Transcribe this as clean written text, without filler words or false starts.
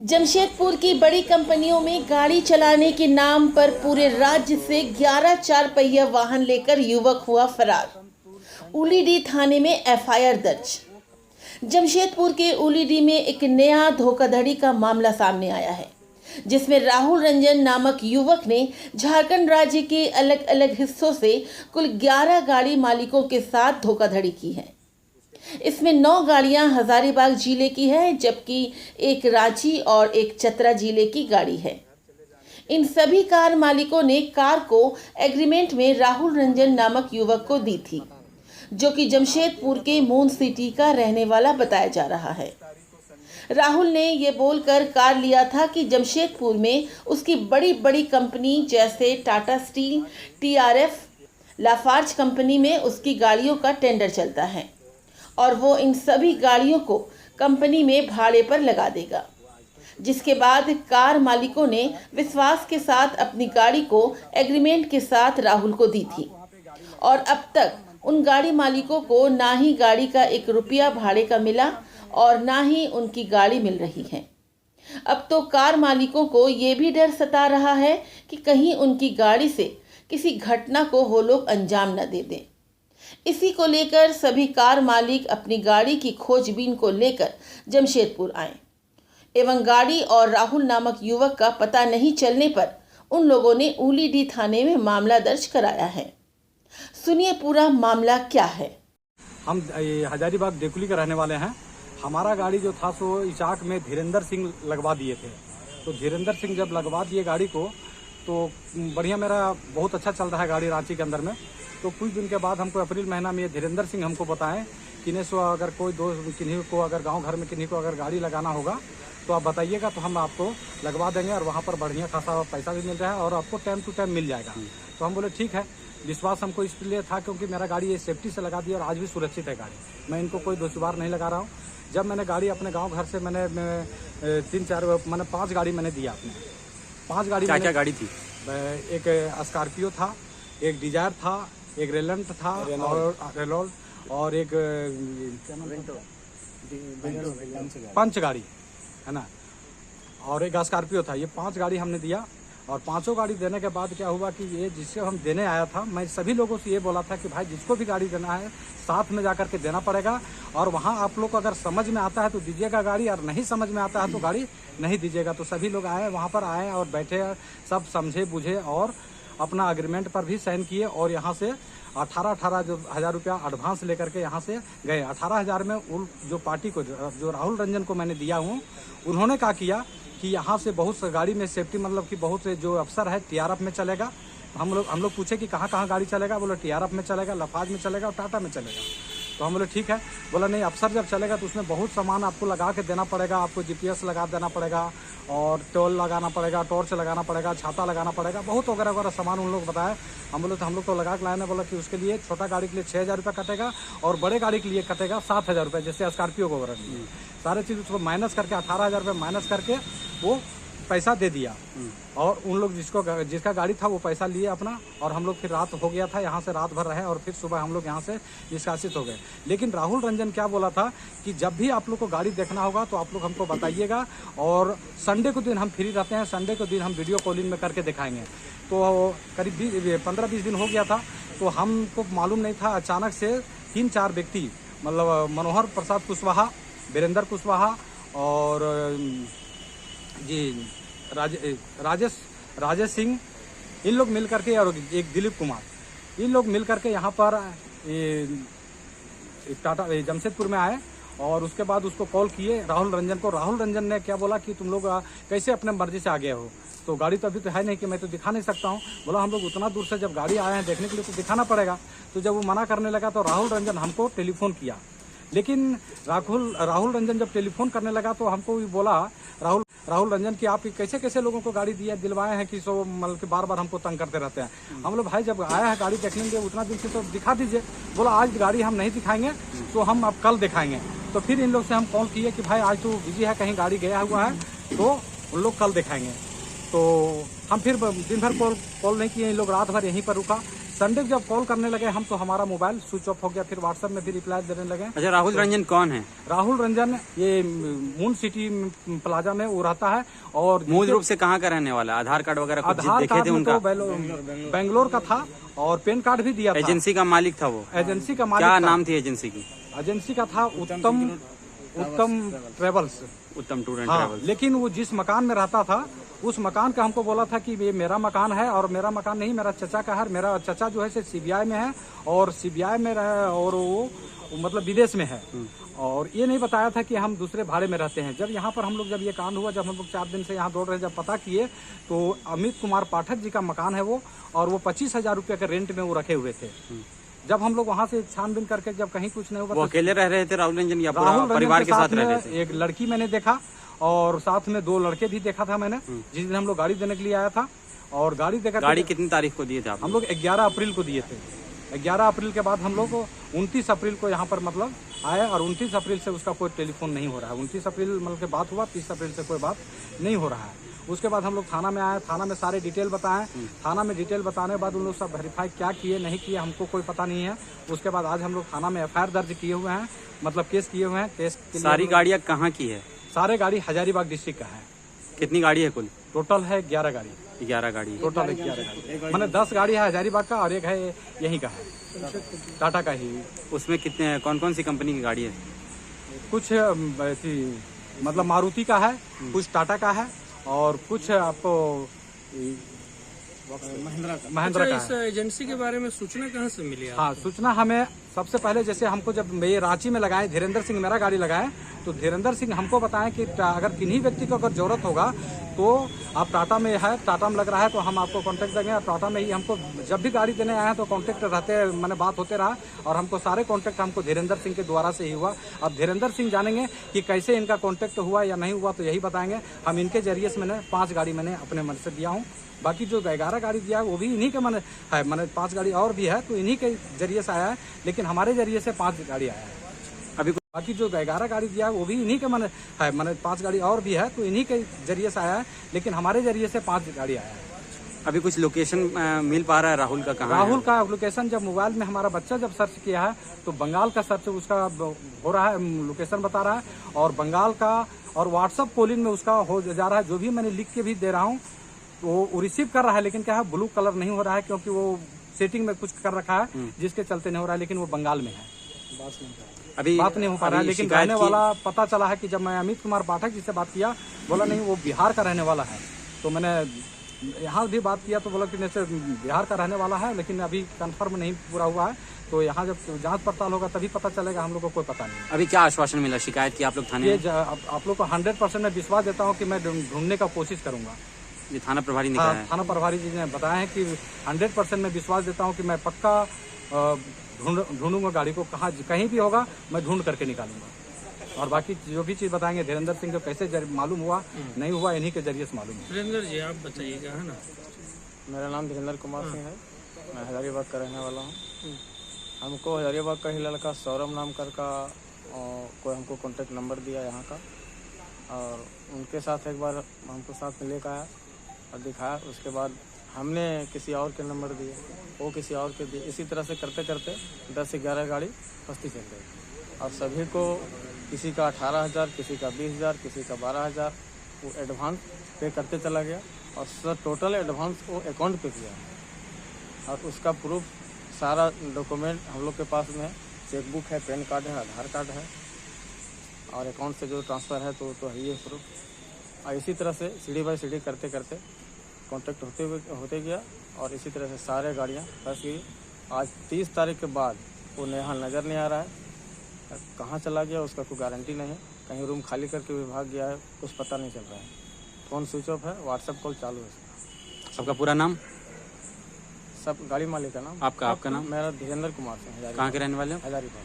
जमशेदपुर की बड़ी कंपनियों में गाड़ी चलाने के नाम पर पूरे राज्य से 11 चार पहिया वाहन लेकर युवक हुआ फरार। उलीडी थाने में एफआईआर दर्ज। जमशेदपुर के उलीडी में एक नया धोखाधड़ी का मामला सामने आया है, जिसमें राहुल रंजन नामक युवक ने झारखंड राज्य के अलग अलग हिस्सों से कुल 11 गाड़ी मालिकों के साथ धोखाधड़ी की है। इसमें 9 गाड़ियां हजारीबाग जिले की है, जबकि एक रांची और एक चतरा जिले की गाड़ी है। इन सभी कार मालिकों ने कार को एग्रीमेंट में राहुल रंजन नामक युवक को दी थी, जो कि जमशेदपुर के मून सिटी का रहने वाला बताया जा रहा है। राहुल ने ये बोलकर कार लिया था कि जमशेदपुर में उसकी बड़ी बड़ी कंपनी जैसे Tata steel, TRF, Lafarge company में उसकी गाड़ियों का टेंडर चलता है और वो इन सभी गाड़ियों को कंपनी में भाड़े पर लगा देगा, जिसके बाद कार मालिकों ने विश्वास के साथ अपनी गाड़ी को एग्रीमेंट के साथ राहुल को दी थी और अब तक उन गाड़ी मालिकों को ना ही गाड़ी का 1 रुपया भाड़े का मिला और ना ही उनकी गाड़ी मिल रही है। अब तो कार मालिकों को ये भी डर सता रहा है कि कहीं उनकी गाड़ी से किसी घटना को वो लोग अंजाम न दे दें। इसी को लेकर सभी कार मालिक अपनी गाड़ी की खोजबीन को लेकर जमशेदपुर आए एवं गाड़ी और राहुल नामक युवक का पता नहीं चलने पर उन लोगों ने उलीडी थाने में मामला दर्ज कराया है। सुनिए पूरा मामला क्या है। हम हजारीबाग डेकुली के रहने वाले हैं। हमारा गाड़ी जो था सो इचाक में धीरेन्द्र सिंह लगवा दिए थे। तो धीरेन्द्र सिंह जब लगवा दिए गाड़ी को तो बढ़िया, मेरा बहुत अच्छा चल रहा है गाड़ी रांची के अंदर में। तो कुछ दिन के बाद हमको अप्रैल महीना में ये धीरेन्द्र सिंह हमको बताएं कि ने सो अगर कोई दोस्त किन्हीं को अगर गांव घर में किन्हीं को अगर गाड़ी लगाना होगा तो आप बताइएगा, तो हम आपको लगवा देंगे और वहाँ पर बढ़िया खासा पैसा भी मिल रहा है और आपको टाइम टू टाइम मिल जाएगा। तो हम बोले ठीक है। विश्वास हमको इसलिए था क्योंकि मेरा गाड़ी ये सेफ्टी से लगा दी और आज भी सुरक्षित है गाड़ी। मैं इनको कोई दोषीवार नहीं लगा रहा हूँ। जब मैंने गाड़ी अपने गाँव घर से मैंने 5 गाड़ी मैंने दिया अपने। 5 गाड़ी क्या गाड़ी थी? एक स्कॉर्पियो था, एक डिजायर था, एक रेलेंट था और एक पंच गाड़ी है ना, और एक स्कॉर्पियो था। ये 5 गाड़ी हमने दिया और 5 गाड़ी देने के बाद क्या हुआ कि ये जिससे हम देने आया था, मैं सभी लोगों से ये बोला था कि भाई जिसको भी गाड़ी देना है साथ में जाकर के देना पड़ेगा और वहाँ आप लोग को अगर समझ में आता है तो दीजिएगा गाड़ी और नहीं समझ में आता है तो गाड़ी नहीं दीजिएगा। तो सभी लोग आए, वहाँ पर आए और बैठे, सब समझे बुझे और अपना एग्रीमेंट पर भी साइन किए और यहाँ से 18 जो हज़ार रुपया एडवांस लेकर के यहाँ से गए। 18,000 में जो पार्टी को जो राहुल रंजन को मैंने दिया हूँ, उन्होंने क्या किया कि यहाँ से बहुत से गाड़ी में सेफ्टी मतलब कि बहुत से जो अफसर है टीआरएफ में चलेगा। हम लोग पूछे कि कहाँ गाड़ी चलेगा, बोले टीआरएफ में चलेगा, लाफार्ज में चलेगा और टाटा में चलेगा। तो हम बोले ठीक है। बोला नहीं, अफसर जब चलेगा तो उसमें बहुत सामान आपको लगा के देना पड़ेगा, आपको जीपीएस लगा देना पड़ेगा और टोल लगाना पड़ेगा, टॉर्च लगाना पड़ेगा, छाता लगाना पड़ेगा, बहुत वगैरह वगैरह सामान उन लोग बताया। हम बोले तो हम लोग तो लगा के लाए ना। बोला कि उसके लिए छोटा गाड़ी के लिए 6,000 रुपये कटेगा और बड़े गाड़ी के लिए कटेगा 7,000 रुपये, जैसे स्कॉर्पियो को वगैरह सारे चीज़ उसको माइनस करके 18,000 रुपये माइनस करके वो पैसा दे दिया। और उन लोग जिसका गाड़ी था वो पैसा लिए अपना और हम लोग फिर रात हो गया था, यहाँ से रात भर रहे और फिर सुबह हम लोग यहाँ से निष्कासित हो गए। लेकिन राहुल रंजन क्या बोला था कि जब भी आप लोग को गाड़ी देखना होगा तो आप लोग हमको बताइएगा और संडे को दिन हम फ्री रहते हैं, संडे को दिन हम वीडियो कॉलिंग में करके दिखाएंगे। तो करीब 15-20 दिन हो गया था तो हमको मालूम नहीं था। अचानक से 3-4 व्यक्ति मतलब मनोहर प्रसाद कुशवाहा, वीरेंद्र कुशवाहा और जी राजेश सिंह, इन लोग मिल करके और एक दिलीप कुमार, इन लोग मिल करके यहाँ पर टाटा जमशेदपुर में आए और उसके बाद उसको कॉल किए राहुल रंजन को। राहुल रंजन ने क्या बोला कि तुम लोग कैसे अपने मर्जी से आ गए हो, तो गाड़ी तो अभी तो है नहीं कि मैं तो दिखा नहीं सकता हूँ। बोला हम लोग उतना दूर से जब गाड़ी आए हैं देखने के लिए तो दिखाना पड़ेगा। तो जब वो मना करने लगा तो राहुल रंजन हमको टेलीफोन किया। लेकिन राहुल रंजन जब टेलीफोन करने लगा तो हमको भी बोला राहुल रंजन की आप कैसे कैसे लोगों को गाड़ी दिलवाए हैं कि सो मतलब कि बार बार हमको तंग करते रहते हैं। हम लोग भाई जब आया है गाड़ी देखने के उतना दिन से तो दिखा दीजिए। बोला आज गाड़ी हम नहीं दिखाएंगे तो हम अब कल दिखाएंगे। तो फिर इन लोग से हम कॉल किए कि भाई आज तो बिजी है, कहीं गाड़ी गया हुआ है, तो उन लोग कल दिखाएंगे। तो हम फिर दिन भर कॉल नहीं किए, इन लोग रात भर यहीं पर रुका। संडे को जब कॉल करने लगे हम तो हमारा मोबाइल स्विच ऑफ हो गया, फिर व्हाट्सएप में भी रिप्लाई देने लगे। अच्छा, राहुल रंजन कौन है? राहुल रंजन ये मून सिटी प्लाजा में वो रहता है और मूल रूप से कहाँ का रहने वाला? आधार कार्ड वगैरह कुछ आधार देखे कार्ड थे में उनका? तो बेंगलोर का था और पैन कार्ड भी दिया था। एजेंसी का मालिक था वो? एजेंसी का मालिक क्या था। नाम थी एजेंसी की? एजेंसी का था उत्तम ट्रेवल्स। उत्तम टूर एंड हाँ, ट्रैवल्स। लेकिन वो जिस मकान में रहता था उस मकान का हमको बोला था कि ये मेरा मकान है, और मेरा मकान नहीं, मेरा चचा का है। मेरा चचा जो है से सीबीआई में है और सीबीआई में रहे और वो मतलब विदेश में है, और ये नहीं बताया था कि हम दूसरे भाड़े में रहते हैं। जब यहाँ पर हम लोग जब ये कांड हुआ, जब हम लोग 4 दिन से यहाँ दौड़ रहे, जब पता किए तो अमित कुमार पाठक जी का मकान है वो, और वो 25,000 रुपये के रेंट में वो रखे हुए थे। जब हम लोग वहाँ से छानबीन करके जब कहीं कुछ नहीं हुआ, वो अकेले रह रहे थे राहुल रंजन या पूरा राहुल रंजन परिवार के साथ रह रहे में थे? एक लड़की मैंने देखा और साथ में 2 लड़के भी देखा था मैंने, जिस दिन हम लोग गाड़ी देने के लिए आया था। और गाड़ी देकर गाड़ी कितनी तारीख को दिए थे आप? हम लोग 11 अप्रैल को दिए थे। 11 अप्रैल के बाद हम लोग 29 अप्रैल को यहाँ पर मतलब आए, और 29 अप्रैल से उसका कोई टेलीफोन नहीं हो रहा है। 29 अप्रैल मतलब के बात हुआ, 30 अप्रैल से कोई बात नहीं हो रहा है। उसके बाद हम लोग थाना में आए, थाना में सारे डिटेल बताएं। थाना में डिटेल बताने के बाद उन लोग सब वेरीफाई क्या किए नहीं किए हमको कोई पता नहीं है। उसके बाद आज हम लोग थाना में FIR दर्ज किए हुए हैं, मतलब केस किए हुए हैं। केस के लिए सारी गाड़ियाँ कहाँ की है? सारे गाड़ी हजारीबाग डिस्ट्रिक्ट का है। कितनी गाड़ी है कुल? टोटल है 11 गाड़ी। 11 गाड़ी। टोटल है 11 गाड़ी, मैंने 10 गाड़ी है हजारीबाग का और एक है यहीं का है, टाटा का ही। उसमें कितने कौन कौन सी कंपनी की गाड़ी है? कुछ मतलब मारुति का है, कुछ टाटा का है और कुछ आपको महिंद्रा का इस है। एजेंसी के बारे में सूचना कहाँ से मिली आपको? हाँ, सूचना हमें सबसे पहले जैसे हमको जब ये रांची में लगाए, धीरेन्द्र सिंह मेरा गाड़ी लगाए, तो धीरेन्द्र सिंह हमको बताएं कि अगर किन्हीं व्यक्ति को अगर जरूरत होगा तो आप टाटा में है, टाटा में लग रहा है तो हम आपको कांटेक्ट देंगे। और टाटा में ही हमको जब भी गाड़ी देने आए हैं तो कांटेक्ट रहते, मैंने बात होते रहा, और हमको सारे कांटेक्ट हमको धीरेन्द्र सिंह के द्वारा से ही हुआ। अब धीरेन्द्र सिंह जानेंगे कि कैसे इनका कांटेक्ट हुआ या नहीं हुआ, तो यही बताएंगे। हम इनके जरिए से मैंने 5 गाड़ी मैंने अपने मन से दिया हूँ। बाकी जो 11 गाड़ी दिया है वो भी इन्हीं के मन है, मैंने 5 गाड़ी और भी है तो इन्हीं के जरिए से आया है, लेकिन हमारे जरिए से 5 गाड़ी आया है। अभी बाकी जो 11 गाड़ी दिया है वो भी इन्हीं के मन है, मैंने 5 गाड़ी और भी है तो इन्हीं के जरिए से आया है, लेकिन हमारे जरिए से 5 गाड़ी आया है। अभी कुछ लोकेशन मिल पा रहा है राहुल का? कहाँ राहुल का लोकेशन जब मोबाइल में हमारा बच्चा जब सर्च किया है तो बंगाल का सर्च उसका हो रहा है, लोकेशन बता रहा है, और बंगाल का और व्हाट्सअप कॉलिंग में उसका हो जा रहा है। जो भी मैंने लिख के भी दे रहा हूँ वो रिसीव कर रहा है, लेकिन क्या है ब्लू कलर नहीं हो रहा है क्योंकि वो सेटिंग में कुछ कर रखा है जिसके चलते नहीं हो रहा है, लेकिन वो बंगाल में है, अभी बात नहीं हो पा रहा है। लेकिन रहने वाला पता चला है कि जब मैं अमित कुमार पाठक जी से बात किया, बोला नहीं वो बिहार का रहने वाला है। तो मैंने यहाँ भी बात किया तो बोला कि जैसे बिहार का रहने वाला है, लेकिन अभी कंफर्म नहीं पूरा हुआ है, तो यहाँ जब जांच पड़ताल होगा तभी पता चलेगा, हम लोग को कोई पता नहीं। अभी क्या आश्वासन मिला? शिकायत की आप लोग थाने? ये आप लोग को 100% मैं विश्वास देता हूँ कि मैं ढूंढने का कोशिश करूंगा। ये थाना प्रभारी ने कहा है? थाना प्रभारी जी ने बताया है कि 100% मैं विश्वास देता हूँ कि मैं पक्का ढूंढूंगा गाड़ी को, कहीं भी होगा मैं ढूंढ करके निकालूंगा। और बाकी जो भी चीज़ बताएंगे धीरेन्द्र सिंह को कैसे मालूम हुआ नहीं हुआ, इन्हीं के जरिए से मालूम है। धीरेन्द्र जी आप बताइएगा, है ना? मेरा नाम धीरेन्द्र कुमार सिंह है, मैं हजारीबाग का रहने वाला हूँ। हमको हजारीबाग का ही लड़का सौरभ नाम कर का कोई हमको कॉन्टेक्ट नंबर दिया यहाँ का, और उनके साथ एक बार हमको साथ में लेकर आया और दिखाया। उसके बाद हमने किसी और के नंबर दिए, वो किसी और के दिए, इसी तरह से करते करते 10 से 11 गाड़ी फंसती चल गई। और सभी को किसी का 18,000, किसी का 20,000, किसी का 12,000 वो एडवांस पे करते चला गया, और सर टोटल एडवांस वो अकाउंट पे किया। और उसका प्रूफ सारा डॉक्यूमेंट हम लोग के पास में है, चेकबुक है, पैन कार्ड है, आधार कार्ड है, और अकाउंट से जो ट्रांसफ़र है तो है ये प्रूफ। और इसी तरह से सीढ़ी बाई सीढ़ी करते करते कांटेक्ट होते गया, और इसी तरह से सारे गाड़ियाँ फंस गई। आज 30 तारीख के बाद वो यहाँ नज़र नहीं आ रहा है, कहाँ चला गया उसका कोई गारंटी नहीं है। कहीं रूम खाली करके भी भाग गया है, कुछ पता नहीं चल रहा है। फ़ोन स्विच ऑफ है, व्हाट्सएप कॉल चालू है। सबका पूरा नाम? सब गाड़ी मालिक का नाम। आपका नाम? मेरा धीरेन्द्र कुमार सिंह, कहाँ के रहने वाले हो? हजारीबाग।